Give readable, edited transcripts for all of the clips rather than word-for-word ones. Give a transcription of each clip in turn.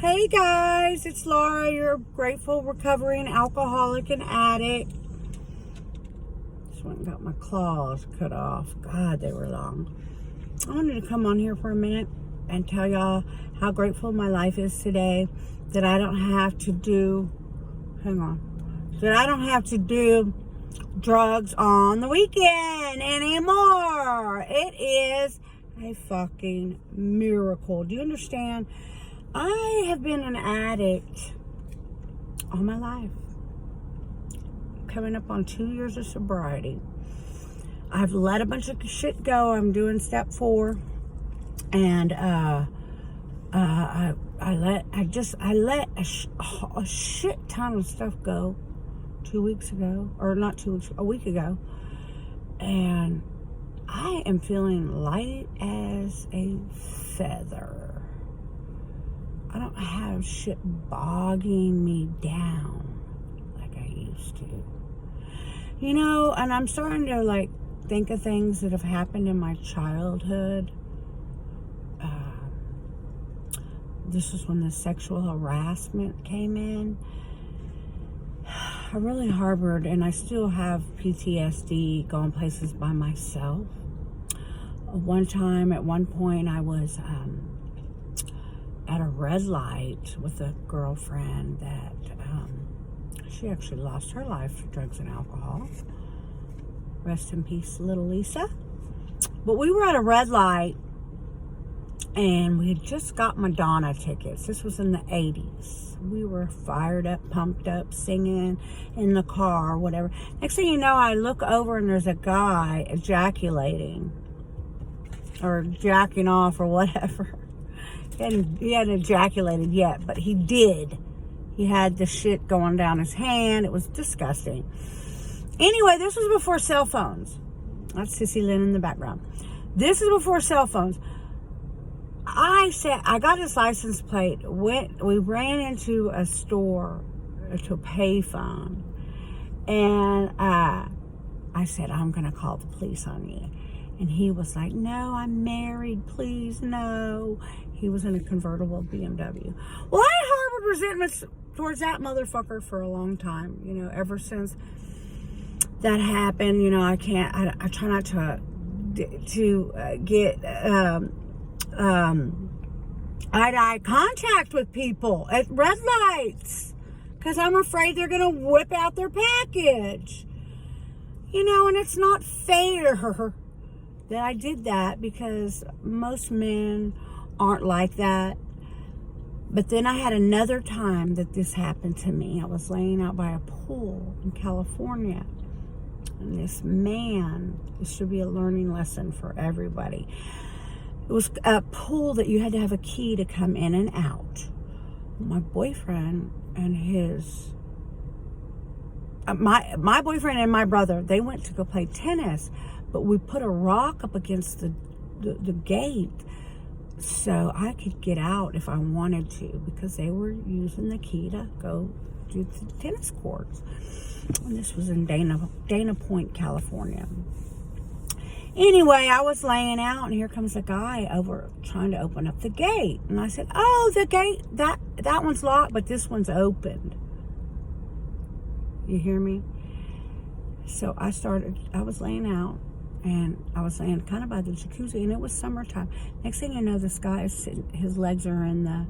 Hey guys, it's Laura, your grateful recovering alcoholic and addict. Just went and got my claws cut off. God, they were long. I wanted to come on here for a minute and tell y'all how grateful my life is today. That I don't have to do, that I don't have to do drugs on the weekend anymore. It is a fucking miracle. Do you understand? I have been an addict all my life. Coming up on 2 years of sobriety. I've let a bunch of shit go. I'm doing step 4. And I let a shit ton of stuff go 2 weeks ago. Or not 2 weeks, a week ago. And I am feeling light as a feather. I don't have shit bogging me down like I used to. You know, and I'm starting to think of things that have happened in my childhood. This is when the sexual harassment came in. I really harbored, and I still have PTSD going places by myself. At one point, I was at a red light with a girlfriend that she actually lost her life to drugs and alcohol. Rest in peace, little Lisa. But we were at a red light and we had just got Madonna tickets. This was in the 80s. We were fired up, pumped up, singing in the car, whatever. Next thing you know, I look over and there's a guy ejaculating or jacking off or whatever. He hadn't ejaculated yet, but he did. He had the shit going down his hand. It was disgusting. Anyway, this was before cell phones. That's Sissy Lynn in the background. This is before cell phones. I got his license plate. We ran into a store, to a payphone, and I said, I'm going to call the police on you. And he was like, no, I'm married, please, no. He was in a convertible BMW. Well, I harbored resentments towards that motherfucker for a long time. You know, ever since that happened, you know, I try not to get eye-to-eye contact with people at red lights. Because I'm afraid they're going to whip out their package. You know, and it's not fair that I did that, because most men aren't like that. But then I had another time that this happened to me. I was laying out by a pool in California, and this man, this should be a learning lesson for everybody. It was a pool that you had to have a key to come in and out. My boyfriend and his my boyfriend and my brother, they went to go play tennis. But we put a rock up against the gate so I could get out if I wanted to, because they were using the key to go to the tennis courts. And this was in Dana Point, California. Anyway, I was laying out, and here comes a guy over trying to open up the gate. And I said, oh, the gate, that one's locked, but this one's opened. You hear me? So I was laying out. And I was laying kind of by the jacuzzi, and it was summertime. Next thing you know, this guy is sitting, his legs are in the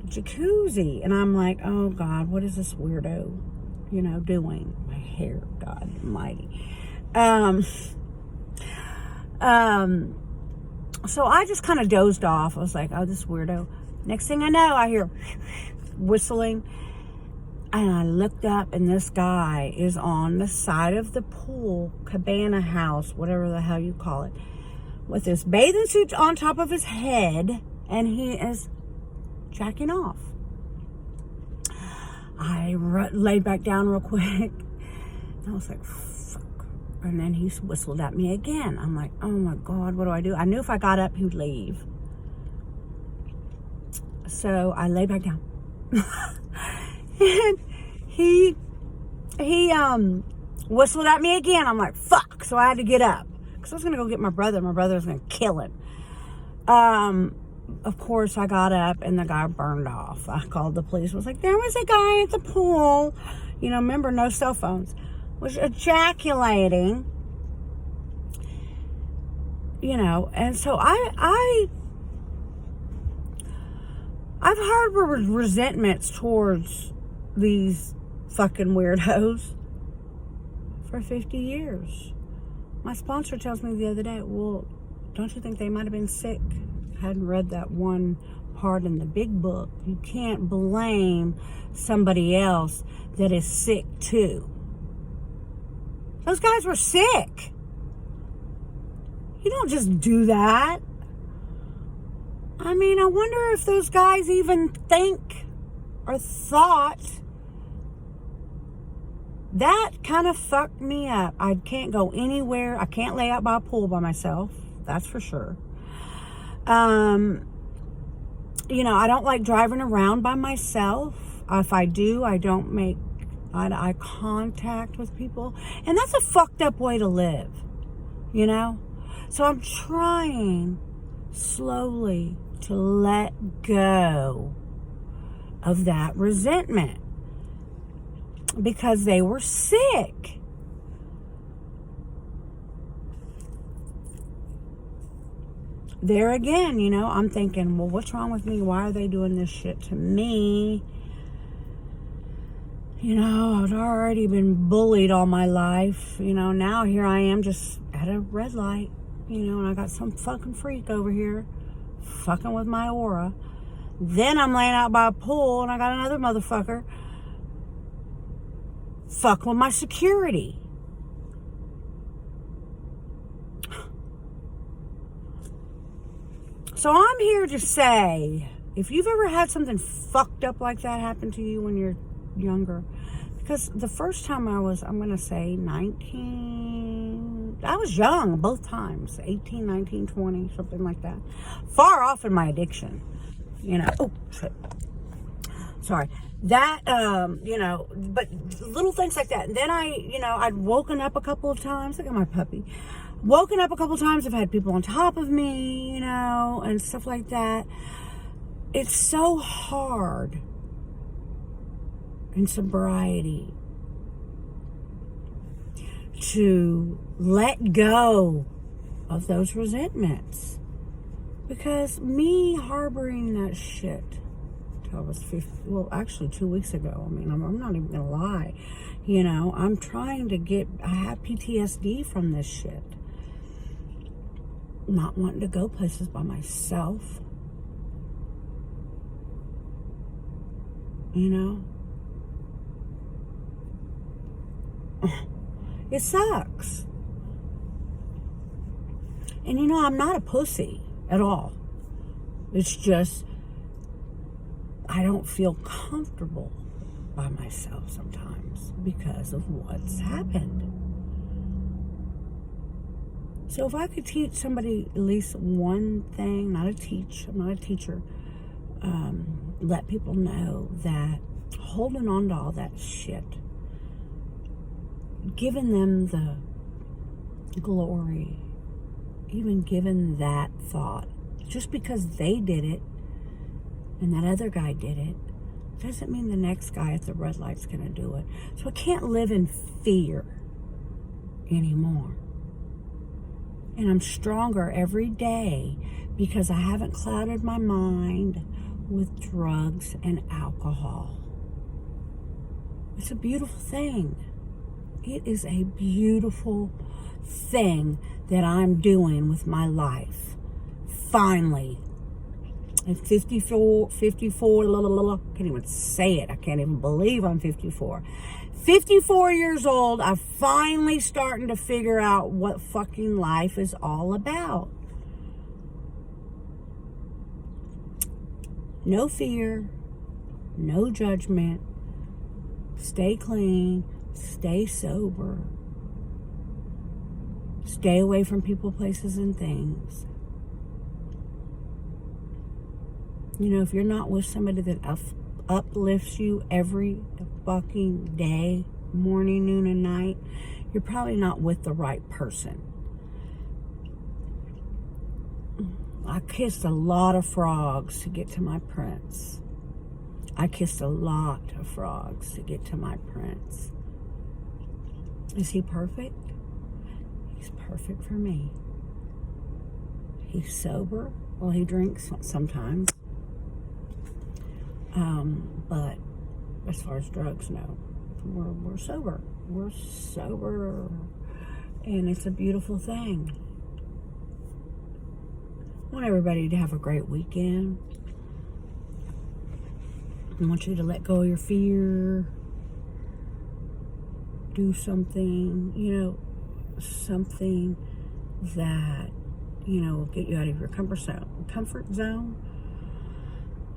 jacuzzi. And I'm like, oh God, what is this weirdo, doing? My hair, God almighty. So I just kind of dozed off. I was like, oh, this weirdo. Next thing I know, I hear whistling. And I looked up, and this guy is on the side of the pool, cabana house, whatever the hell you call it, with his bathing suit on top of his head, and he is jacking off. I laid back down real quick. I was like, fuck. And then he whistled at me again. I'm like, oh my God, what do I do? I knew if I got up, he would leave. So I lay back down. And he whistled at me again. I'm like, fuck. So I had to get up, because I was going to go get my brother. My brother was going to kill him. of course, I got up and the guy burned off. I called the police. Was like, there was a guy at the pool. You know, remember, no cell phones. Was ejaculating. You know, and so I've harbored resentments towards these fucking weirdos for 50 years. My sponsor tells me the other day, well, don't you think they might have been sick? I hadn't read that one part in the big book. You can't blame somebody else that is sick too. Those guys were sick. You don't just do that. I mean, I wonder if those guys even think or thought. That kind of fucked me up. I can't go anywhere. I can't lay out by a pool by myself. That's for sure. You know, I don't like driving around by myself. If I do, I don't make eye contact with people. And that's a fucked up way to live, you know? So I'm trying slowly to let go of that resentment because they were sick. There again, you know, I'm thinking, well, what's wrong with me? Why are they doing this shit to me? You know, I've already been bullied all my life. You know, now here I am just at a red light. You know, and I got some fucking freak over here fucking with my aura. Then I'm laying out by a pool and I got another motherfucker fucking with my security. So I'm here to say, if you've ever had something fucked up like that happen to you when you're younger, because the first time I was, I'm going to say 19, I was young both times, 18, 19, 20, something like that. Far off in my addiction, you know. Oh, shit. Sorry. That, you know, but little things like that. And then I'd woken up a couple of times. Look at my puppy. Woken up a couple of times. I've had people on top of me, you know, and stuff like that. It's so hard in sobriety to let go of those resentments, because me harboring that shit till I was 50, well, actually 2 weeks ago, I mean, I'm not even gonna lie, you know, I'm trying to I have PTSD from this shit, not wanting to go places by myself, you know. It sucks. And you know, I'm not a pussy at all. It's just, I don't feel comfortable by myself sometimes because of what's happened. So if I could teach somebody at least one thing, I'm not a teacher, let people know that holding on to all that shit, giving them the glory, even giving that thought, just because they did it and that other guy did it, doesn't mean the next guy at the red light's gonna do it. So I can't live in fear anymore. And I'm stronger every day because I haven't clouded my mind with drugs and alcohol. It's a beautiful thing. It is a beautiful thing that I'm doing with my life. Finally. At 54, can't even say it. I can't even believe I'm 54. 54 years old, I'm finally starting to figure out what fucking life is all about. No fear, no judgment, stay clean, stay sober, stay away from people, places, and things. You know, if you're not with somebody that uplifts you every fucking day, morning, noon, and night, you're probably not with the right person. I kissed a lot of frogs to get to my prince. I kissed a lot of frogs to get to my prince. Is he perfect? He's perfect for me. He's sober. Well, he drinks sometimes. But as far as drugs, no. We're sober. We're sober. And it's a beautiful thing. I want everybody to have a great weekend. I want you to let go of your fear. Do something, something that, will get you out of your comfort zone.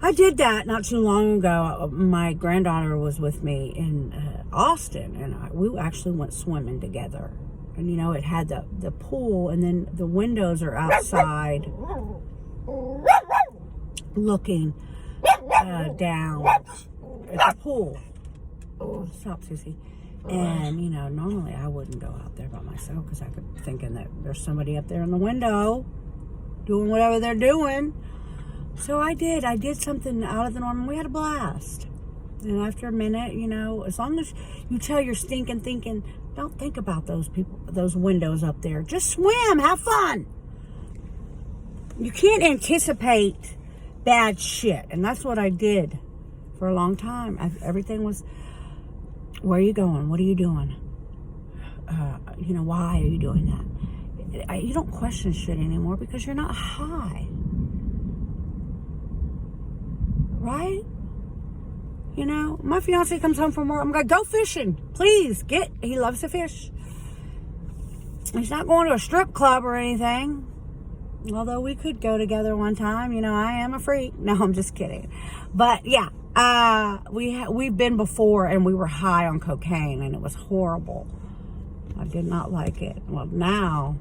I did that not too long ago. My granddaughter was with me in Austin, and we actually went swimming together. And, it had the pool, and then the windows are outside looking down at the pool. Oh, stop, Sissy. And, normally I wouldn't go out there by myself because I could thinking that there's somebody up there in the window doing whatever they're doing. So I did something out of the norm. We had a blast. And after a minute, as long as you tell your stinking thinking, don't think about those people, those windows up there. Just swim, have fun. You can't anticipate bad shit. And that's what I did for a long time. Everything was, where are you going? What are you doing? Why are you doing that? You don't question shit anymore because you're not high. Right? My fiance comes home from work. I'm going to go fishing. Please, he loves to fish. He's not going to a strip club or anything. Although we could go together one time. I am a freak. No, I'm just kidding. But yeah, we've been before and we were high on cocaine and it was horrible. I did not like it. Well, now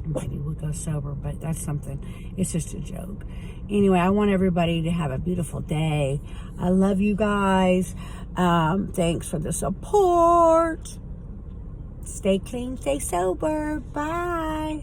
maybe we'll go sober, but that's something. It's just a joke. Anyway, I want everybody to have a beautiful day. I love you guys. Thanks for the support. Stay clean, stay sober. Bye.